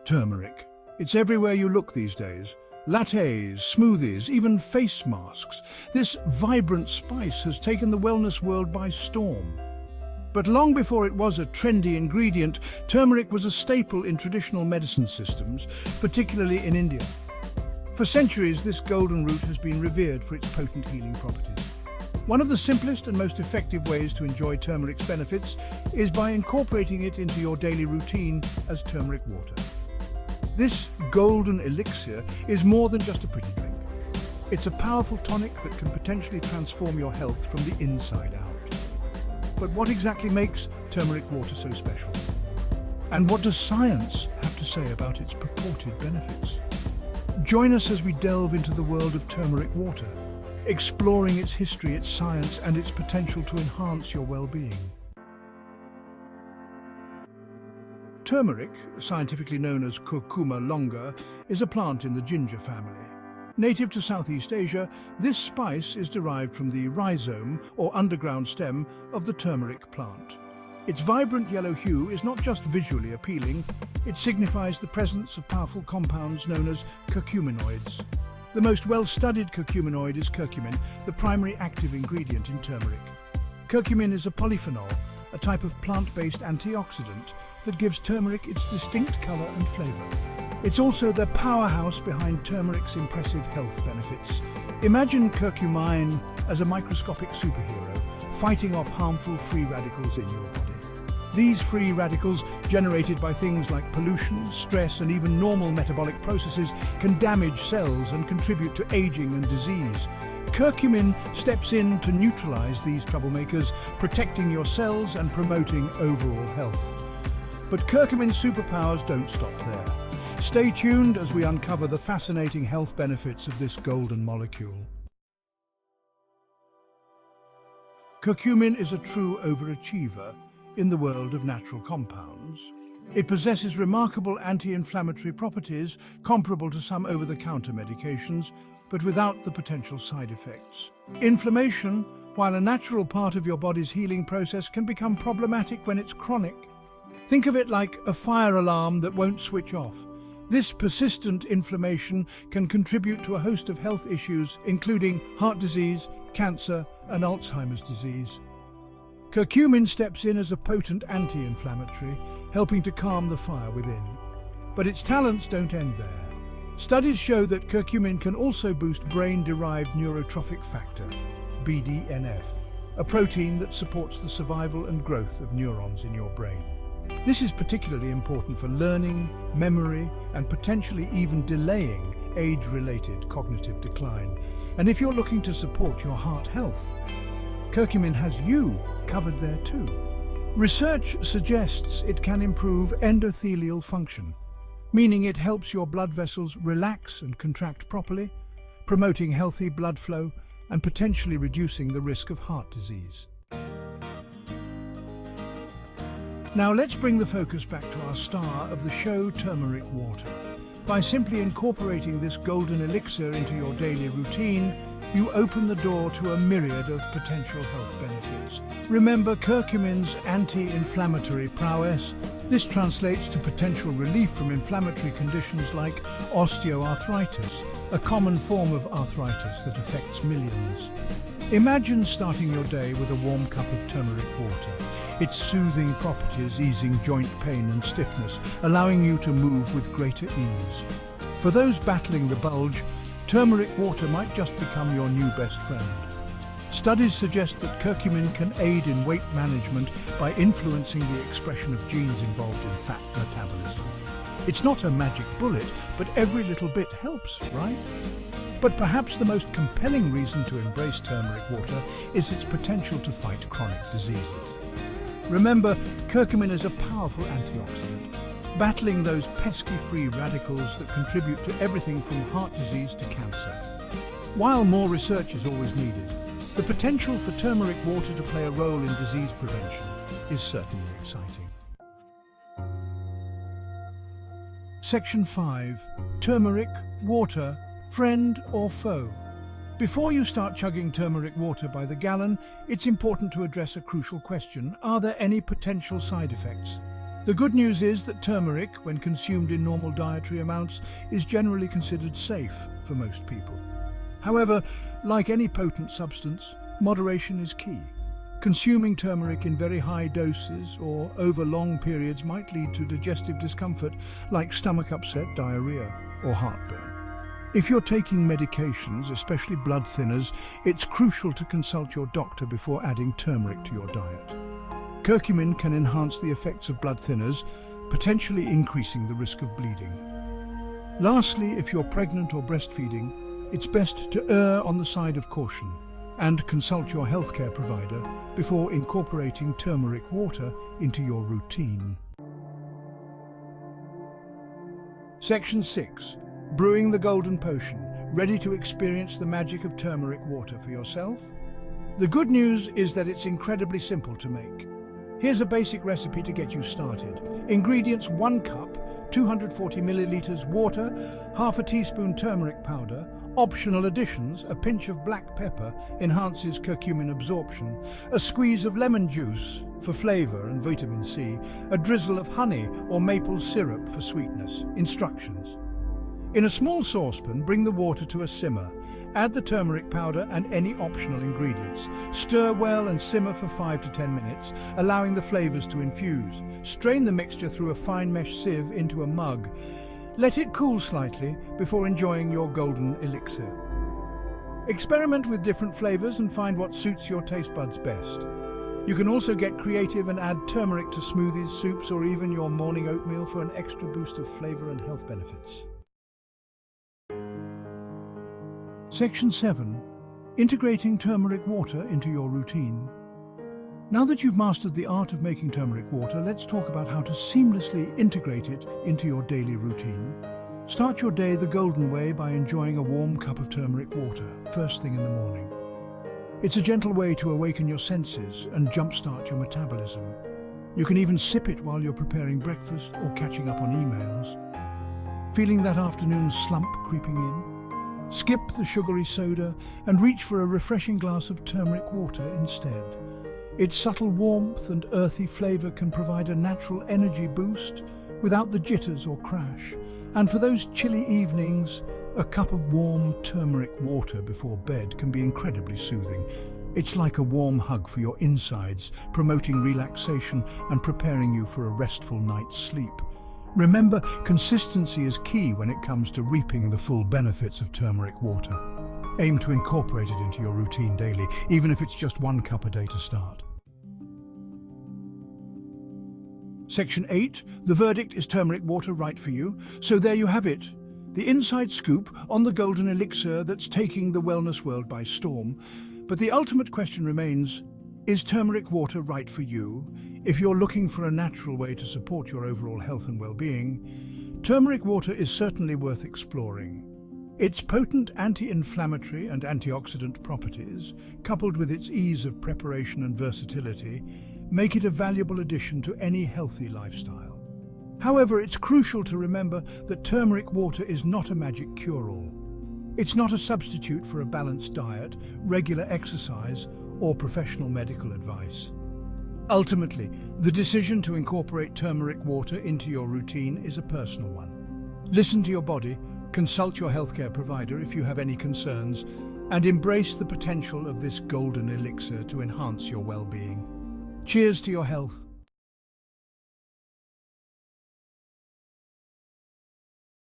Turmeric. It's everywhere you look these days. Lattes, smoothies, even face masks. This vibrant spice has taken the wellness world by storm. But long before it was a trendy ingredient, turmeric was a staple in traditional medicine systems, particularly in India. For centuries, this golden root has been revered for its potent healing properties. One of the simplest and most effective ways to enjoy turmeric's benefits is by incorporating it into your daily routine as turmeric water. This golden elixir is more than just a pretty drink. It's a powerful tonic that can potentially transform your health from the inside out. But what exactly makes turmeric water so special? And what does science have to say about its purported benefits? Join us as we delve into the world of turmeric water, exploring its history, its science, and its potential to enhance your well-being. Turmeric, scientifically known as Curcuma longa, is a plant in the ginger family. Native to Southeast Asia, this spice is derived from the rhizome, or underground stem, of the turmeric plant. Its vibrant yellow hue is not just visually appealing, it signifies the presence of powerful compounds known as curcuminoids. The most well-studied curcuminoid is curcumin, the primary active ingredient in turmeric. Curcumin is a polyphenol, a type of plant-based antioxidant that gives turmeric its distinct color and flavor. It's also the powerhouse behind turmeric's impressive health benefits. Imagine curcumine as a microscopic superhero, fighting off harmful free radicals in your body. These free radicals, generated by things like pollution, stress, and even normal metabolic processes, can damage cells and contribute to aging and disease. Curcumin steps in to neutralize these troublemakers, protecting your cells and promoting overall health. But curcumin's superpowers don't stop there. Stay tuned as we uncover the fascinating health benefits of this golden molecule. Curcumin is a true overachiever in the world of natural compounds. It possesses remarkable anti-inflammatory properties comparable to some over-the-counter medications, but without the potential side effects. Inflammation, while a natural part of your body's healing process, can become problematic when it's chronic. Think of it like a fire alarm that won't switch off. This persistent inflammation can contribute to a host of health issues, including heart disease, cancer, and Alzheimer's disease. Curcumin steps in as a potent anti-inflammatory, helping to calm the fire within. But its talents don't end there. Studies show that curcumin can also boost brain-derived neurotrophic factor, BDNF, a protein that supports the survival and growth of neurons in your brain. This is particularly important for learning, memory, and potentially even delaying age-related cognitive decline. And if you're looking to support your heart health, curcumin has you covered there too. Research suggests it can improve endothelial function, meaning it helps your blood vessels relax and contract properly, promoting healthy blood flow and potentially reducing the risk of heart disease. Now let's bring the focus back to our star of the show, turmeric water. By simply incorporating this golden elixir into your daily routine, you open the door to a myriad of potential health benefits. Remember curcumin's anti-inflammatory prowess. This translates to potential relief from inflammatory conditions like osteoarthritis, a common form of arthritis that affects millions. Imagine starting your day with a warm cup of turmeric water. Its soothing properties easing joint pain and stiffness, allowing you to move with greater ease. For those battling the bulge, turmeric water might just become your new best friend. Studies suggest that curcumin can aid in weight management by influencing the expression of genes involved in fat metabolism. It's not a magic bullet, but every little bit helps, right? But perhaps the most compelling reason to embrace turmeric water is its potential to fight chronic diseases. Remember, curcumin is a powerful antioxidant, battling those pesky free radicals that contribute to everything from heart disease to cancer. While more research is always needed, the potential for turmeric water to play a role in disease prevention is certainly exciting. Section 5. Turmeric, water, friend or foe? Before you start chugging turmeric water by the gallon, it's important to address a crucial question. Are there any potential side effects? The good news is that turmeric, when consumed in normal dietary amounts, is generally considered safe for most people. However, like any potent substance, moderation is key. Consuming turmeric in very high doses or over long periods might lead to digestive discomfort like stomach upset, diarrhea, or heartburn. If you're taking medications, especially blood thinners, it's crucial to consult your doctor before adding turmeric to your diet. Curcumin can enhance the effects of blood thinners, potentially increasing the risk of bleeding. Lastly, if you're pregnant or breastfeeding, it's best to err on the side of caution and consult your healthcare provider before incorporating turmeric water into your routine. Section 6. Brewing the Golden Potion. Ready to experience the magic of turmeric water for yourself? The good news is that it's incredibly simple to make. Here's a basic recipe to get you started. Ingredients: 1 cup, 240 milliliters water, half a teaspoon turmeric powder. Optional additions: a pinch of black pepper enhances curcumin absorption, a squeeze of lemon juice for flavor and vitamin C, a drizzle of honey or maple syrup for sweetness. Instructions: in a small saucepan, bring the water to a simmer. Add the turmeric powder and any optional ingredients. Stir well and simmer for 5 to 10 minutes, allowing the flavors to infuse. Strain the mixture through a fine mesh sieve into a mug. Let it cool slightly before enjoying your golden elixir. Experiment with different flavors and find what suits your taste buds best. You can also get creative and add turmeric to smoothies, soups, or even your morning oatmeal for an extra boost of flavor and health benefits. Section 7. Integrating turmeric water into your routine. Now that you've mastered the art of making turmeric water, let's talk about how to seamlessly integrate it into your daily routine. Start your day the golden way by enjoying a warm cup of turmeric water first thing in the morning. It's a gentle way to awaken your senses and jumpstart your metabolism. You can even sip it while you're preparing breakfast or catching up on emails. Feeling that afternoon slump creeping in? Skip the sugary soda and reach for a refreshing glass of turmeric water instead. Its subtle warmth and earthy flavor can provide a natural energy boost without the jitters or crash. And for those chilly evenings, a cup of warm turmeric water before bed can be incredibly soothing. It's like a warm hug for your insides, promoting relaxation and preparing you for a restful night's sleep. Remember, consistency is key when it comes to reaping the full benefits of turmeric water. Aim to incorporate it into your routine daily, even if it's just 1 cup a day to start. Section 8. The verdict: is turmeric water right for you? So there you have it. The inside scoop on the golden elixir that's taking the wellness world by storm. But the ultimate question remains, is turmeric water right for you? If you're looking for a natural way to support your overall health and well-being, turmeric water is certainly worth exploring. Its potent anti-inflammatory and antioxidant properties, coupled with its ease of preparation and versatility, make it a valuable addition to any healthy lifestyle. However, it's crucial to remember that turmeric water is not a magic cure-all. It's not a substitute for a balanced diet, regular exercise, or professional medical advice. Ultimately, the decision to incorporate turmeric water into your routine is a personal one. Listen to your body, consult your healthcare provider if you have any concerns, and embrace the potential of this golden elixir to enhance your well-being. Cheers to your health